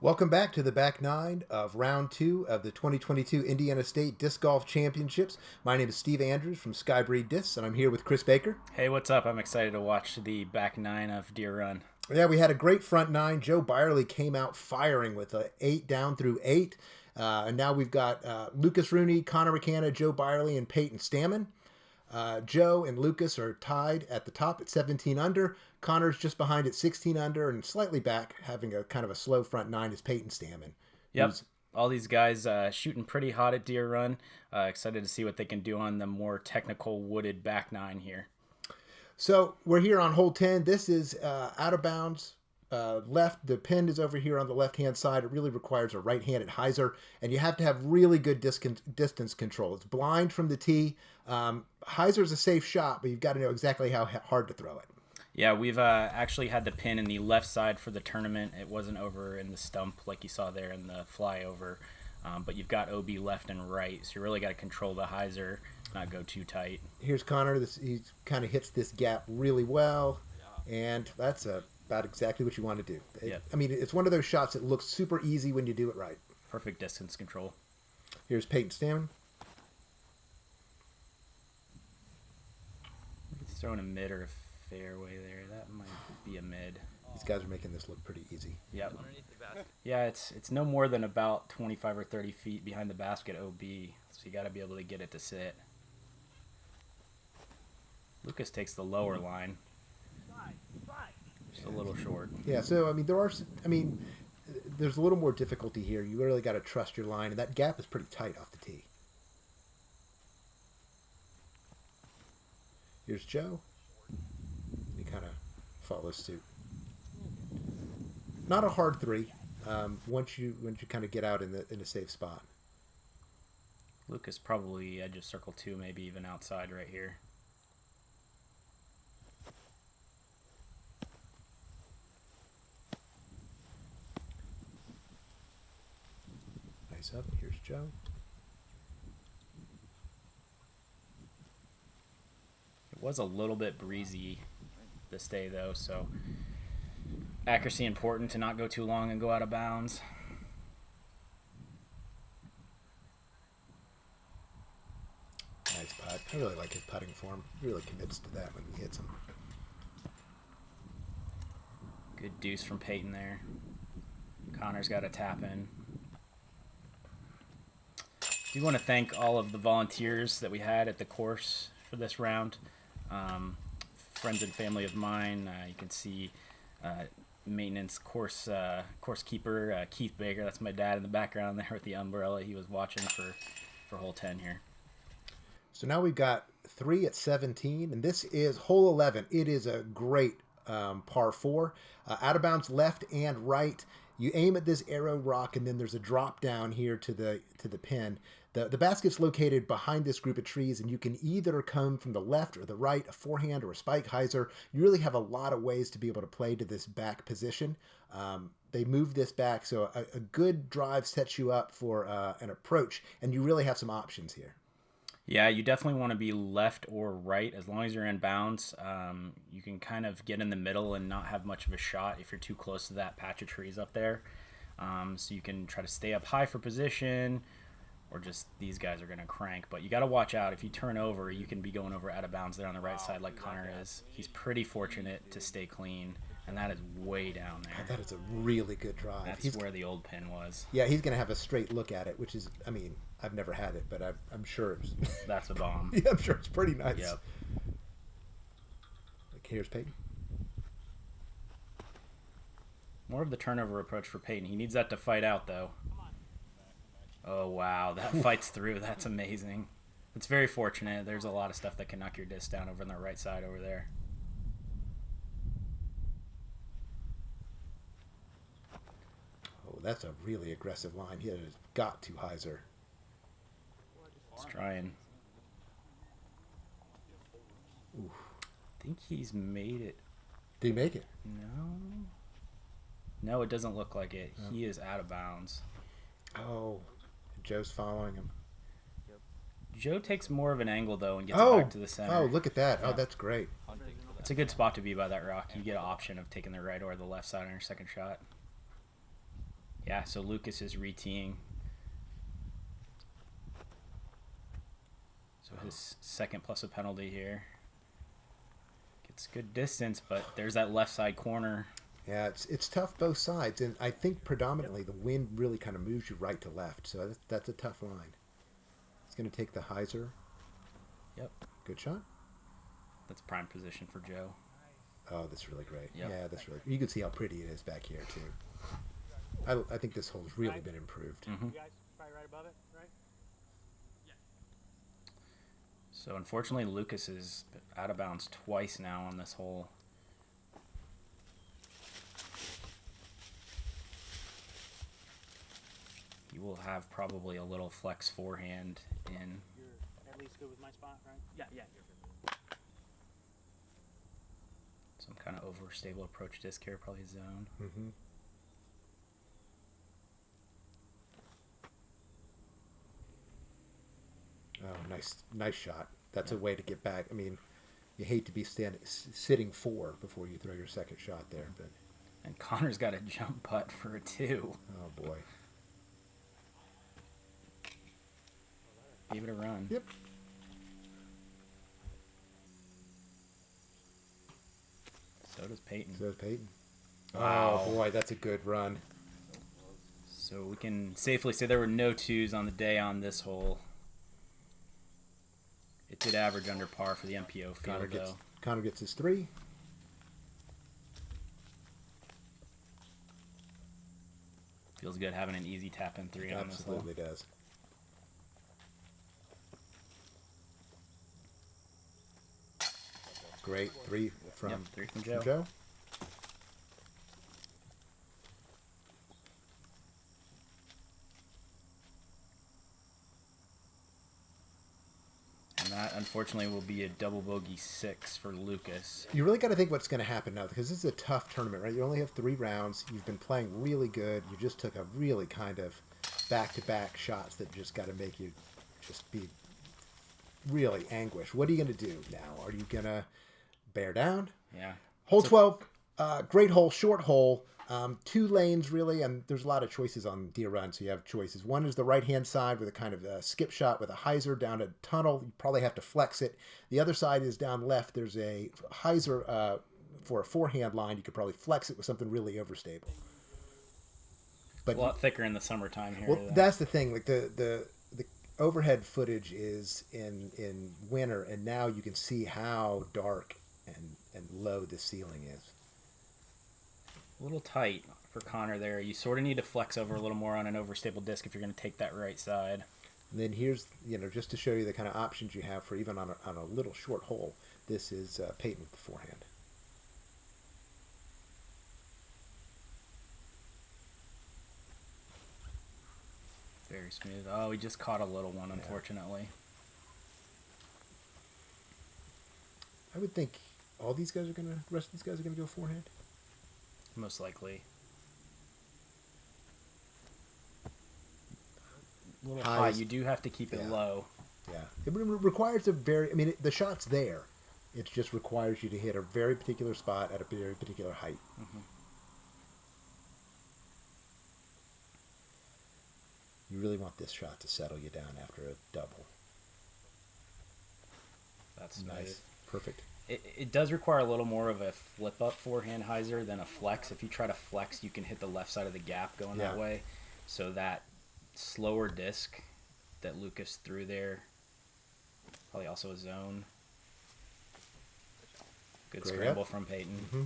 Welcome back to the back nine of round two of the 2022 Indiana State Disc Golf Championships. My name is Steve Andrews from Skybreed Discs, and I'm here with Chris Baker. Hey, what's up? I'm excited to watch the back nine of Deer Run. Yeah, we had a great front nine. Joe Byerly came out firing with a 8 down through 8. And now we've got Lucas Rooney, Connor McKanna, Joe Byerly, and Payton Staman. Joe and Lucas are tied at the top at 17 under. Connor's just behind at 16 under and slightly back, having a kind of a slow front nine, is Payton Staman. Yep. All these guys shooting pretty hot at Deer Run. Excited to see what they can do on the more technical wooded back nine here. So we're here on hole 10. This is out of bounds. Left, the pin is over here on the left-hand side. It really requires a right-handed hyzer, and you have to have really good distance control. It's blind from the tee. Hyzer's a safe shot, but you've got to know exactly how hard to throw it. Yeah, we've actually had the pin in the left side for the tournament. It wasn't over in the stump like you saw there in the flyover, but you've got OB left and right, so you really got to control the hyzer, not go too tight. Here's Connor. He kind of hits this gap really well, and that's about exactly what you want to do. Yep. I mean, it's one of those shots that looks super easy when you do it right. Perfect distance control. Here's Payton Staman. He's throwing a mid or a fairway there. That might be a mid. These guys are making this look pretty easy. Yep. Yeah, it's no more than about 25 or 30 feet behind the basket OB, so you got to be able to get it to sit. Lucas takes the lower line. Just a little short. Yeah, so there's a little more difficulty here. You really got to trust your line, and that gap is pretty tight off the tee. Here's Joe. He kind of follows suit. Not a hard three. Once you kind of get out in a safe spot. Lucas probably edge of circle 2, maybe even outside right here. Nice up. Here's Joe. It was a little bit breezy this day, though, so accuracy important to not go too long and go out of bounds. Nice putt. I really like his putting form. He really commits to that when he hits them. Good deuce from Payton there. Connor's got a tap in. I do want to thank all of the volunteers that we had at the course for this round. Friends and family of mine. You can see maintenance course keeper Keith Baker. That's my dad in the background there with the umbrella. He was watching for hole 10 here. So now we've got 3 at 17, and this is hole 11. It is a great par 4. Out of bounds left and right. You aim at this arrow rock, and then there's a drop down here to the pin. The basket's located behind this group of trees, and you can either come from the left or the right, a forehand or a spike hyzer. You really have a lot of ways to be able to play to this back position. They move this back, so a good drive sets you up for an approach, and you really have some options here. Yeah, you definitely want to be left or right. As long as you're in bounds, you can kind of get in the middle and not have much of a shot if you're too close to that patch of trees up there. So you can try to stay up high for position, or just these guys are going to crank. But you got to watch out. If you turn over, you can be going over out of bounds there on the right side like Connor is. He's pretty fortunate to stay clean, and that is way down there. That is a really good drive. That's where the old pin was. Yeah, he's going to have a straight look at it, which is, I mean, I've never had it, but I'm sure it's... That's a bomb. Yeah, I'm sure it's pretty nice. Yep. Here's Payton. More of the turnover approach for Payton. He needs that to fight out, though. Oh, wow. That fights through. That's amazing. It's very fortunate. There's a lot of stuff that can knock your disc down over on the right side over there. Oh, that's a really aggressive line. He has got to hyzer. He's trying. Oof. I think he's made it. Did he make it? No, it doesn't look like it. He is out of bounds. Oh, Joe's following him. Joe takes more of an angle, though, and gets it back to the center. Oh, look at that. Oh, that's great. It's a good spot to be by that rock. You get an option of taking the right or the left side on your second shot. Yeah, so Lucas is re-teeing. So his second plus a penalty here. Gets good distance, but there's that left side corner. Yeah, it's tough both sides, and I think predominantly the wind really kind of moves you right to left, so that's a tough line. He's going to take the hyzer. Yep. Good shot. That's prime position for Joe. Oh, that's really great. Yep. Yeah, that's really. You can see how pretty it is back here too. I think this hole's really been improved. Mm-hmm. You guys probably right above it, right? So unfortunately, Lucas is out of bounds twice now on this hole. He will have probably a little flex forehand in. You're at least good with my spot, right? Yeah, you're good. Some kind of overstable approach disc here, probably zone. Mm-hmm. Oh, nice shot. That's a way to get back. I mean, you hate to be sitting 4 before you throw your second shot there, but. And Connor's got a jump putt for a 2. Oh boy. Give it a run. Yep. So does Payton. Wow. Oh boy, that's a good run. So we can safely say there were no 2s on the day on this hole. It did average under par for the MPO field, though. Connor gets his 3. Feels good having an easy tap-in 3 on this hole. Absolutely does. Great. 3 from, 3 from Joe. And that, unfortunately, will be a double bogey 6 for Lucas. You really got to think what's going to happen now, because this is a tough tournament, right? You only have 3 rounds. You've been playing really good. You just took a really kind of back-to-back shots that just got to make you just be really anguished. What are you going to do now? Are you going to bear down? Yeah. Hole 12, great hole, short hole. 2 lanes, really, and there's a lot of choices on Deer Run, so you have choices. One is the right-hand side with a kind of skip shot with a hyzer down a tunnel. You probably have to flex it. The other side is down left. There's a hyzer for a forehand line. You could probably flex it with something really overstable. But a lot thicker in the summertime here. Well, that's the thing. Like the overhead footage is in winter, and now you can see how dark and low the ceiling is. A little tight for Connor there. You sort of need to flex over a little more on an overstable disc if you're going to take that right side. And then here's, just to show you the kind of options you have for even on a little short hole. This is Payton with the forehand. Very smooth. Oh, he just caught a little one, unfortunately. I would think all these guys the rest of these guys are going to go forehand. Most likely. A little high. You do have to keep it low. Yeah. It requires the shot's there. It just requires you to hit a very particular spot at a very particular height. Mm-hmm. You really want this shot to settle you down after a double. That's nice. Perfect. It does require a little more of a flip-up forehand hyzer than a flex. If you try to flex, you can hit the left side of the gap going that way. So that slower disc that Lucas threw there, probably also a zone. Good Great scramble up from Payton. Mm-hmm.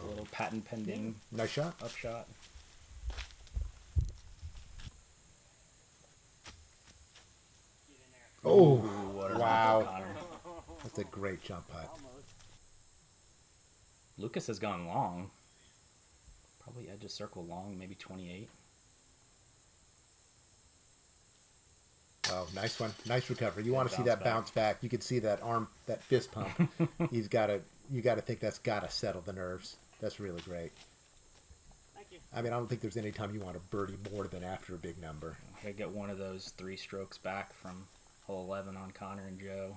A little patent pending. Nice shot. Up shot. Oh, what a wow. Connor. That's a great jump putt. Lucas has gone long. Probably edge of circle long, maybe 28. Oh, nice one. Nice recovery. You want to see that bounce back. You can see that arm, that fist pump. You got to think that's got to settle the nerves. That's really great. Thank you. I mean, I don't think there's any time you want to birdie more than after a big number. I get one of those 3 strokes back from hole 11 on Connor and Joe.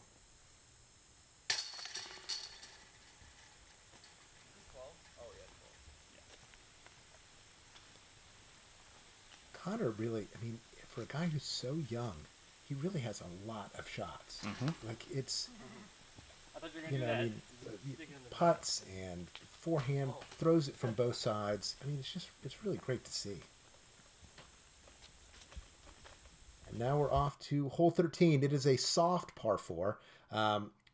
Connor really, I mean, for a guy who's so young, he really has a lot of shots. Like it's, I thought you were gonna do I that. mean, putts and forehand, throws it from both sides. I mean, it's really great to see. And now we're off to hole 13. It is a soft par 4.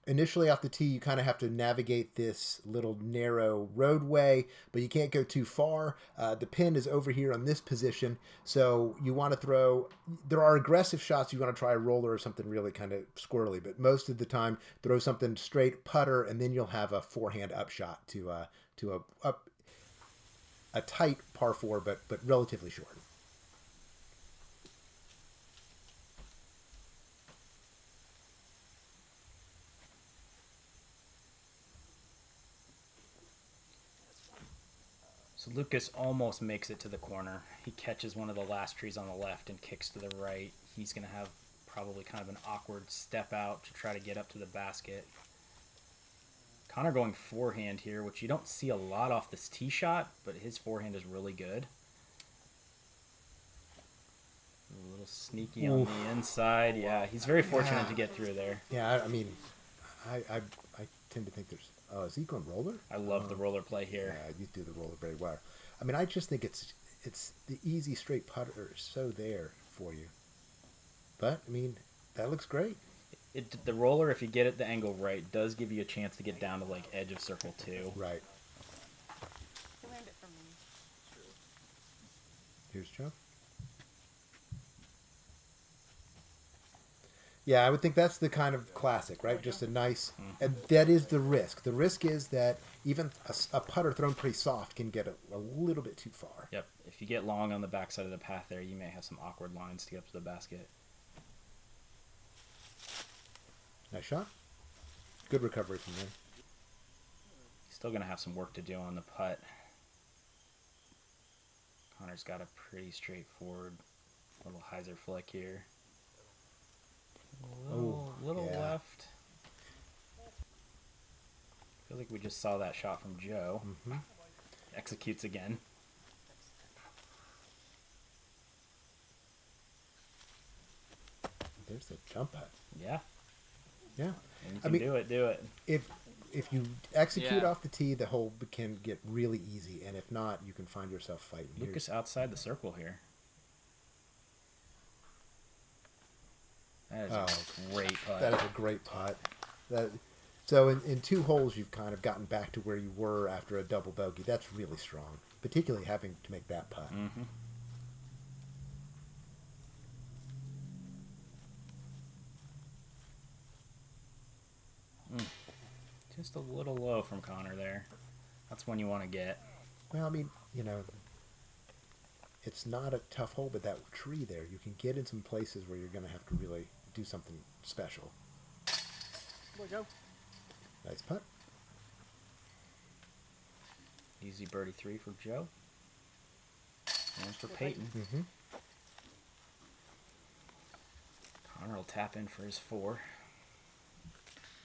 Initially off the tee, you kind of have to navigate this little narrow roadway, but you can't go too far. The pin is over here on this position, so you want to throw. There are aggressive shots. You want to try a roller or something really kind of squirrely, but most of the time, throw something straight putter, and then you'll have a forehand upshot to a tight par 4, but relatively short. So Lucas almost makes it to the corner. He catches one of the last trees on the left and kicks to the right. He's going to have probably kind of an awkward step out to try to get up to the basket. Connor going forehand here, which you don't see a lot off this tee shot, but his forehand is really good. A little sneaky on the inside. Yeah, he's very fortunate to get through there. Yeah, I mean, I tend to think there's. Oh, is he going roller? I love the roller play here. Yeah, you do the roller very well. I mean, I just think it's the easy straight putter is so there for you. But I mean, that looks great. The roller, if you get it the angle right, does give you a chance to get down to like edge of circle 2. Right. You learned it from me. Here's Joe. Yeah, I would think that's the kind of classic, right? Just a nice, and that is the risk. The risk is that even a putter thrown pretty soft can get a little bit too far. Yep. If you get long on the backside of the path there, you may have some awkward lines to get up to the basket. Nice shot. Good recovery from there. Still going to have some work to do on the putt. Connor's got a pretty straightforward little hyzer flick here. A little yeah. left. Feels like we just saw that shot from Joe. Executes again. There's the jump putt. Yeah. Yeah. And you can do it. If you execute off the tee, the hole can get really easy, and if not, you can find yourself fighting. Lucas outside the circle here. That is a great putt. That is a great putt. So in 2 holes, you've kind of gotten back to where you were after a double bogey. That's really strong, particularly having to make that putt. Just a little low from Connor there. That's one you want to get. Well, I mean, it's not a tough hole, but that tree there, you can get in some places where you're going to have to really do something special. There we go. Nice putt. Easy birdie 3 for Joe. And for Payton. Connor will tap in for his 4.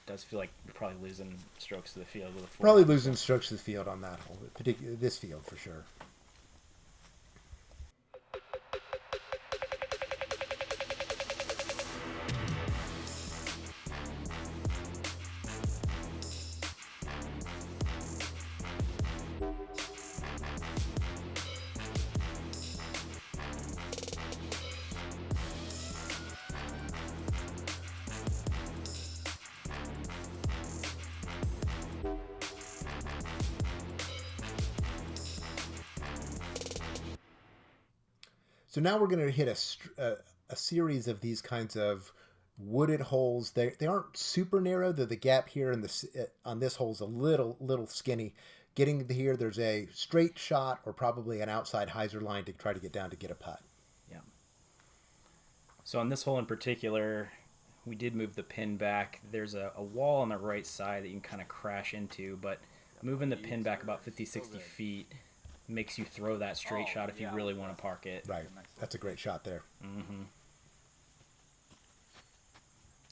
Does feel like we're probably losing strokes to the field with a 4. Probably losing strokes to the field on that hole, particularly this field for sure. So now we're going to hit a series of these kinds of wooded holes. They aren't super narrow. The gap here on this hole is a little skinny. Getting here, there's a straight shot or probably an outside hyzer line to try to get down to get a putt. Yeah. So on this hole in particular, we did move the pin back. There's a wall on the right side that you can kind of crash into, but moving the pin back about 50, 60 feet makes you throw that straight shot if you really want to park it. Right. That's a great shot there.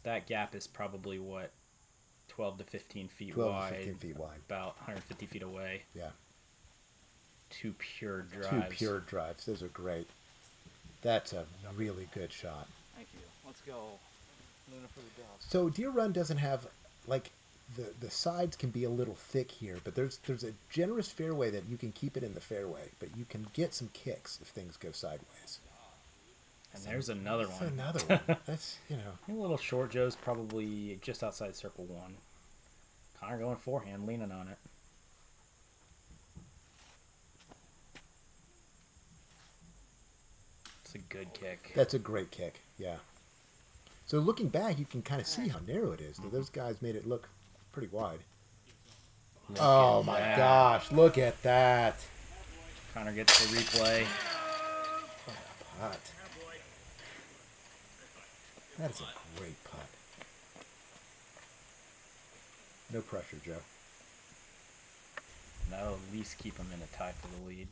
That gap is probably, 12 to 15 feet 12 wide. to 15 feet wide. About 150 feet away. Yeah. 2 pure drives. 2 pure drives. Those are great. That's a really good shot. Thank you. Let's go. Luna for the dust. So Deer Run doesn't have, like, the sides can be a little thick here, but there's a generous fairway that you can keep it in the fairway, but you can get some kicks if things go sideways. And there's another That's one. another one. That's, I think a little short Joe's probably just outside circle 1. Connor going forehand, leaning on it. It's a good kick. That's a great kick, yeah. So looking back, you can kind of see how narrow it is. Those guys made it look pretty wide. Oh my gosh, look at that. Connor gets the replay. What a putt. That is a great putt. No pressure, Joe. That'll at least keep him in a tie for the lead.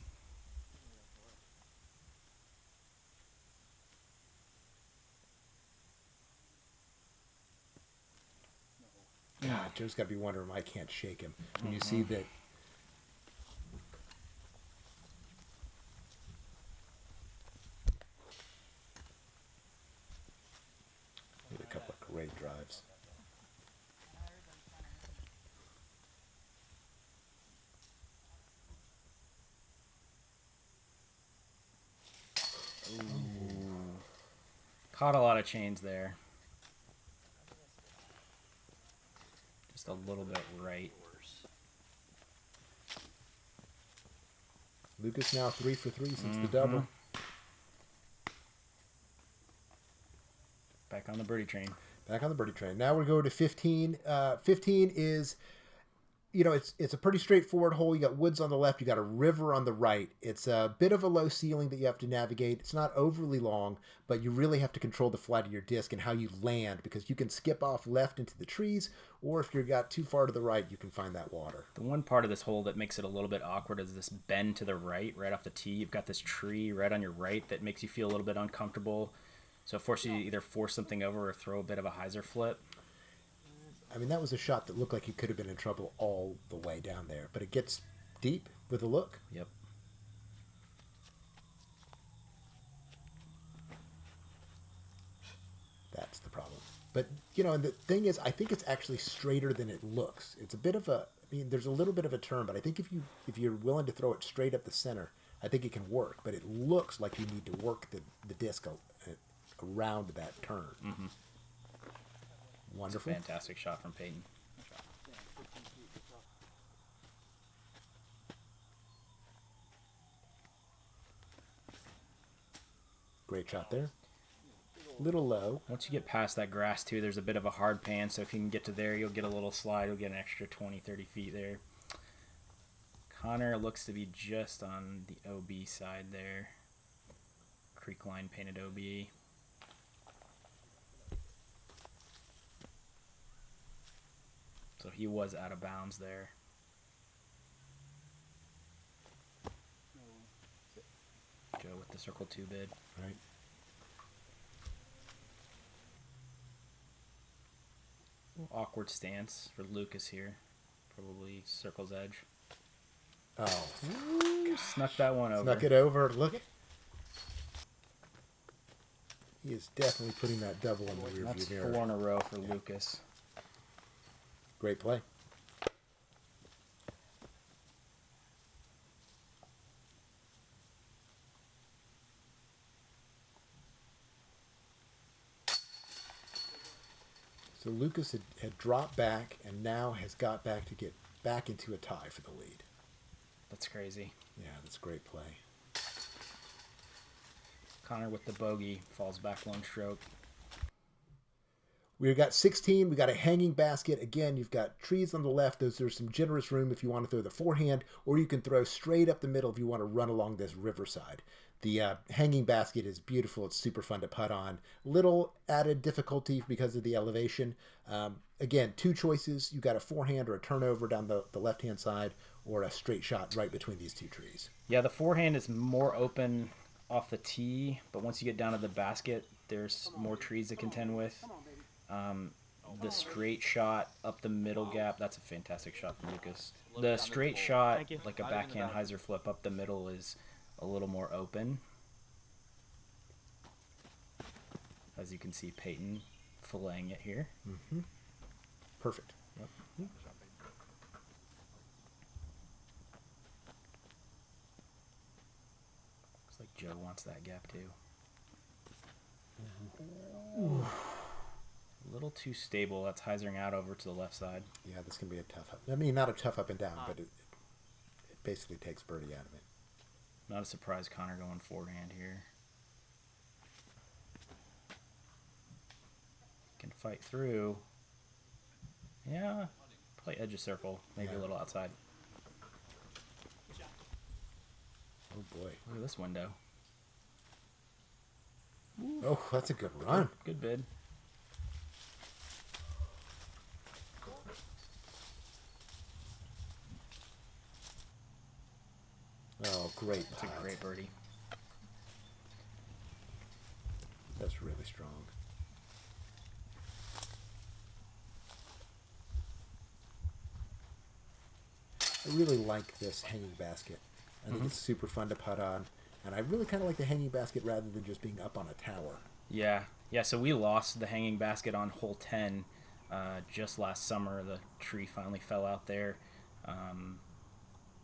God, Joe's got to be wondering why I can't shake him. When you see that. Hit a couple of great drives. Ooh. Caught a lot of chains there. Just a little bit right. Lucas now 3 for 3 since the double. Back on the birdie train. Back on the birdie train. Now we're going to 15. 15 is, it's a pretty straightforward hole. You got woods on the left. You got a river on the right. It's a bit of a low ceiling that you have to navigate. It's not overly long, but you really have to control the flight of your disc and how you land, because you can skip off left into the trees, or if you got too far to the right, you can find that water. The one part of this hole that makes it a little bit awkward is this bend to the right off the tee. You've got this tree right on your right that makes you feel a little bit uncomfortable. So it forces you to either force something over or throw a bit of a hyzer flip. I mean, that was a shot that looked like you could have been in trouble all the way down there, but it gets deep with a look. Yep. That's the problem. But, and the thing is, I think it's actually straighter than it looks. It's a bit of there's a little bit of a turn, but I think if you're willing to throw it straight up the center, I think it can work. But it looks like you need to work the disc around that turn. Mm-hmm. Wonderful. Fantastic shot from Payton. Great shot there. Little low. Once you get past that grass too, there's a bit of a hard pan, so if you can get to there, you'll get a little slide. You'll get an extra 20-30 feet there. Connor looks to be just on the OB side there. Creek line painted OB. So he was out of bounds there. Joe with the circle 2 bid. Right. Awkward stance for Lucas here. Probably circle's edge. Oh. Ooh, snuck that one over. Snuck it over. Look. He is definitely putting that double in the rear That's view mirror. 4 in a row for Lucas. Great play. So Lucas had dropped back and now has got back to get back into a tie for the lead. That's crazy. Yeah, that's a great play. Connor with the bogey falls back 1 stroke. We've got 16. We got a hanging basket. Again, you've got trees on the left. There's some generous room if you want to throw the forehand, or you can throw straight up the middle if you want to run along this riverside. The hanging basket is beautiful. It's super fun to putt on. Little added difficulty because of the elevation. Again, 2 choices. You got a forehand or a turnover down the left-hand side, or a straight shot right between these 2 trees. Yeah, the forehand is more open off the tee, but once you get down to the basket, there's more trees to contend with. The straight shot up the middle gap, that's a fantastic shot from Lucas. The straight shot, like a backhand hyzer flip up the middle, is a little more open. As you can see, Payton filleting it here. Perfect. Yep. Looks like Joe wants that gap too. Ooh. A little too stable. That's hyzering out over to the left side. Yeah, this can be a tough up. I mean, not a tough up and down, but it basically takes birdie out of it. Not a surprise Connor going forehand here. Can fight through. Yeah, play edge of circle, maybe a little outside. Oh boy. Look at this window. Oh, that's a good run. Good bid. Oh, great. That's a great birdie. That's really strong. I really like this hanging basket. I think it's super fun to putt on. And I really kind of like the hanging basket rather than just being up on a tower. Yeah. Yeah, so we lost the hanging basket on hole 10 just last summer. The tree finally fell out there.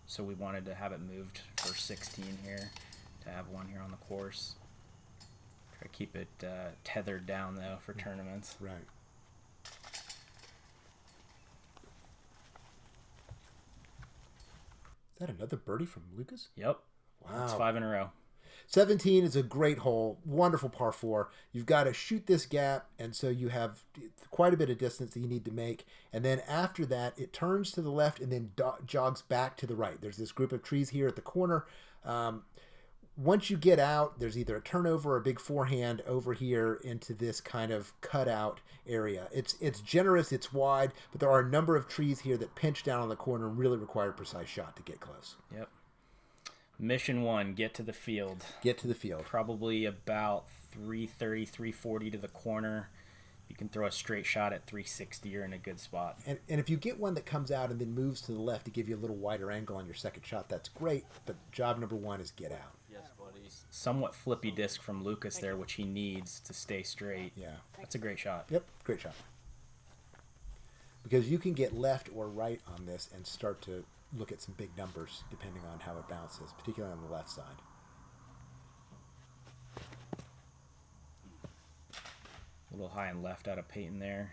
So we wanted to have it moved for 16 here, to have one here on the course. Try to keep it tethered down, though, for tournaments. Right. Is that another birdie from Lucas? Yep. Wow. It's 5 in a row. 17 is a great hole, wonderful par 4. You've got to shoot this gap, and so you have quite a bit of distance that you need to make. And then after that, it turns to the left and then jogs back to the right. There's this group of trees here at the corner. Once you get out, there's either a turnover or a big forehand over here into this kind of cutout area. It's generous, it's wide, but there are a number of trees here that pinch down on the corner and really require a precise shot to get close. Yep. Mission 1, get to the field. Get to the field. Probably about 330, 340 to the corner. You can throw a straight shot at 360. You're in a good spot. And if you get one that comes out and then moves to the left to give you a little wider angle on your second shot, that's great. But job number 1 is get out. Yes, buddy. Somewhat flippy disc from Lucas there, which he needs to stay straight. Yeah. That's a great shot. Yep, great shot. Because you can get left or right on this and start to look at some big numbers depending on how it bounces, particularly on the left side. A little high and left out of Payton there.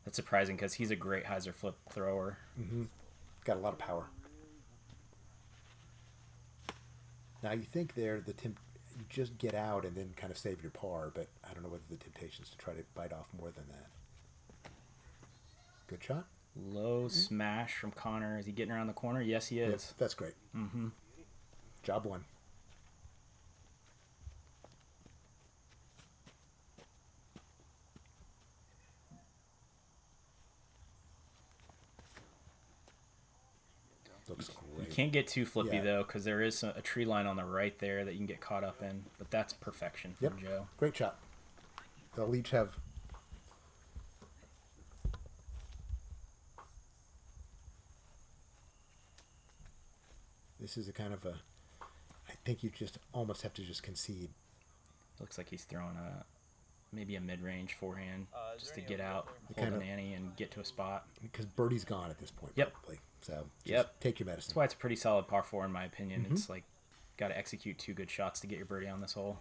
That's surprising because he's a great hyzer flip thrower. Got a lot of power. Now you think there you just get out and then kind of save your par, but I don't know whether the temptation is to try to bite off more than that. Good shot. Low smash from Connor. Is he getting around the corner? Yes, he is. Yep, that's great. Job 1. Looks great. You can't get too flippy, though, because there is a tree line on the right there that you can get caught up in. But that's perfection from Joe. Great shot. They'll each have... This is a kind of a... I think you just almost have to just concede. Looks like he's throwing maybe a mid-range forehand just to get out, hold kind an of- ante, and get to a spot. Because birdie's gone at this point, Yep. probably. So just take your medicine. That's why it's a pretty solid par 4 in my opinion. It's like got to execute 2 good shots to get your birdie on this hole.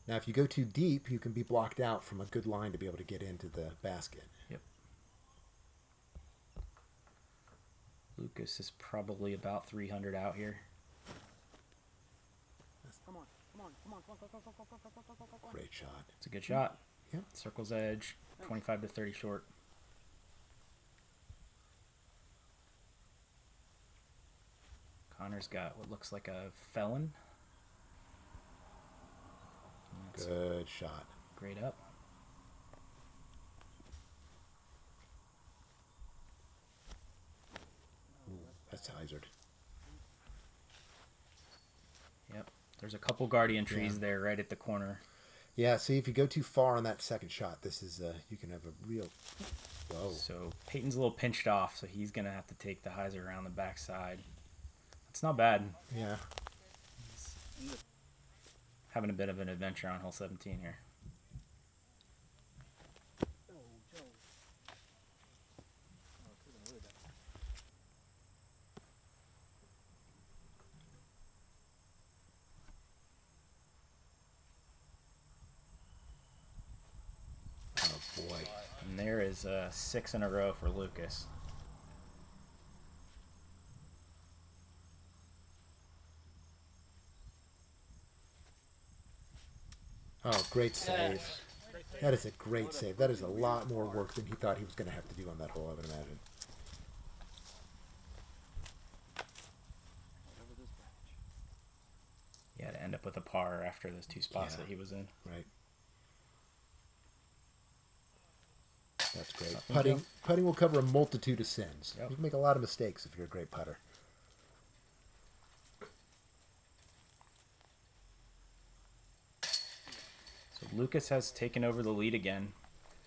Now, if you go too deep, you can be blocked out from a good line to be able to get into the basket. Yep. Lucas is probably about 300 out here. Great shot. It's a good shot. Yep. Circle's edge, 25 to 30 short. Connor's got what looks like a felon. That's Good shot. great up. Ooh, that's hyzered. Yep. There's a couple guardian trees there right at the corner. Yeah, see, if you go too far on that second shot, this is, you can have a real... Whoa. So Peyton's a little pinched off, so he's going to have to take the hyzer around the backside. It's not bad. Yeah. having a bit of an adventure on hole 17 here. Oh boy. And there is 6 in a row for Lucas. Oh, great save. That is a great save. That is a lot more work than he thought he was going to have to do on that hole, I would imagine. Yeah, to end up with a par after those 2 spots Yeah. that he was in. Right. That's great. Putting will cover a multitude of sins. Yep. You can make a lot of mistakes if you're a great putter. So Lucas has taken over the lead again.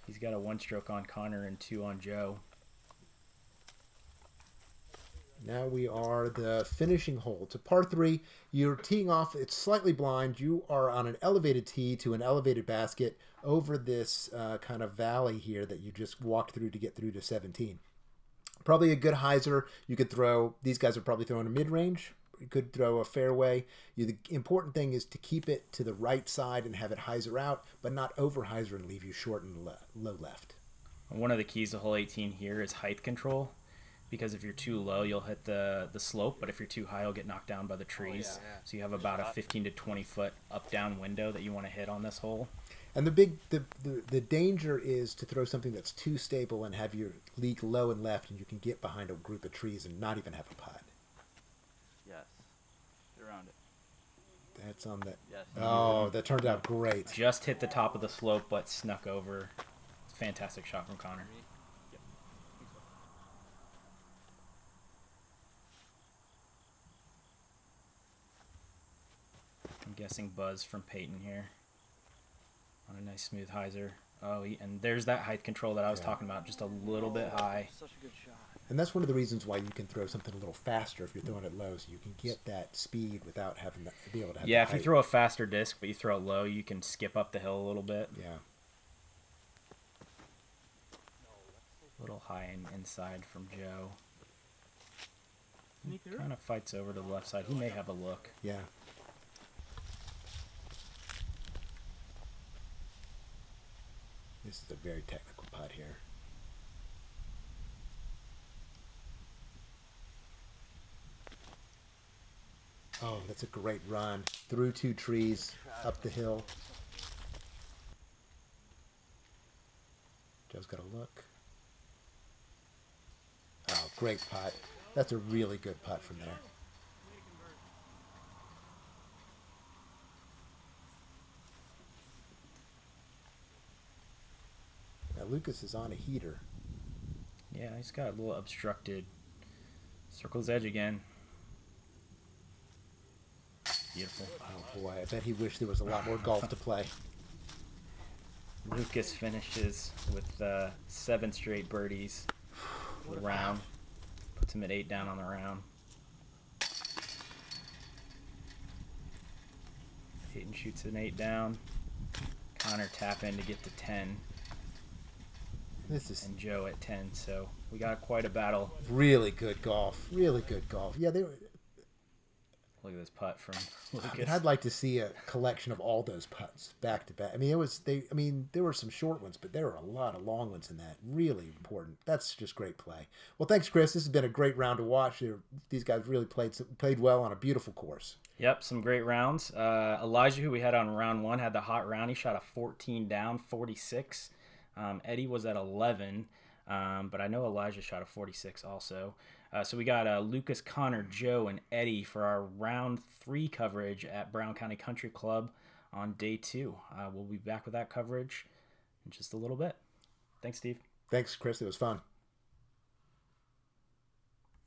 He's got a 1 stroke on Connor and 2 on Joe. Now we are the finishing hole. It's a par 3. You're teeing off. It's slightly blind. You are on an elevated tee to an elevated basket over this kind of valley here that you just walked through to get through to 17. Probably a good hyzer. You could throw. These guys are probably throwing a mid-range. You could throw a fairway. The important thing is to keep it to the right side and have it hyzer out, but not over hyzer and leave you short and low left. One of the keys to hole 18 here is height control. Because if you're too low, you'll hit the slope, but if you're too high, you'll get knocked down by the trees. So you have about a 15 to 20 foot up-down window that you want to hit on this hole. And the danger is to throw something that's too stable and have your leak low and left, and you can get behind a group of trees and not even have a putt. Yes. Get around it. That's on the. Yes. Oh, that turned out great. Just hit the top of the slope, but snuck over. Fantastic shot from Connor. Yep. I'm guessing buzz from Payton here. On a nice smooth hyzer. Oh, and there's that height control that I was talking about, just a little bit high. Such a good shot. And that's one of the reasons why you can throw something a little faster if you're throwing it low, so you can get that speed without having to be able to have. Yeah, the if you height. throw a faster disc, but you throw it low, you can skip up the hill a little bit. Yeah. A little high inside from Joe. He kind of fights over to the left side. He may have a look. Yeah. This is a very technical putt here. Oh, that's a great run. Through 2 trees, up the hill. Joe's got a look. Oh, great putt. That's a really good putt from there. Now Lucas is on a heater. Yeah, he's got a little obstructed. Circle's edge again. Beautiful. Oh boy, I bet he wished there was a lot more golf to play. Lucas finishes with 7 straight birdies for the round. Puts him at 8 down on the round. Payton shoots an 8 down. Connor tap in to get to 10. This is And Joe at 10. So we got quite a battle. really good golf. Really good golf. Yeah, they were. Look at this putt from I Lucas. mean, I'd like to see a collection of all those putts back to back. I mean, there were some short ones, but there were a lot of long ones in that. Really important. That's just great play. Well, thanks, Chris. This has been a great round to watch. These guys really played well on a beautiful course. Yep, some great rounds. Elijah, who we had on round 1, had the hot round. He shot a 14 down, 46. Eddie was at 11, but I know Elijah shot a 46 also. So we got Lucas, Connor, Joe, and Eddie for our round 3 coverage at Brown County Country Club on day 2. We'll be back with that coverage in just a little bit. Thanks, Steve. Thanks, Chris. It was fun.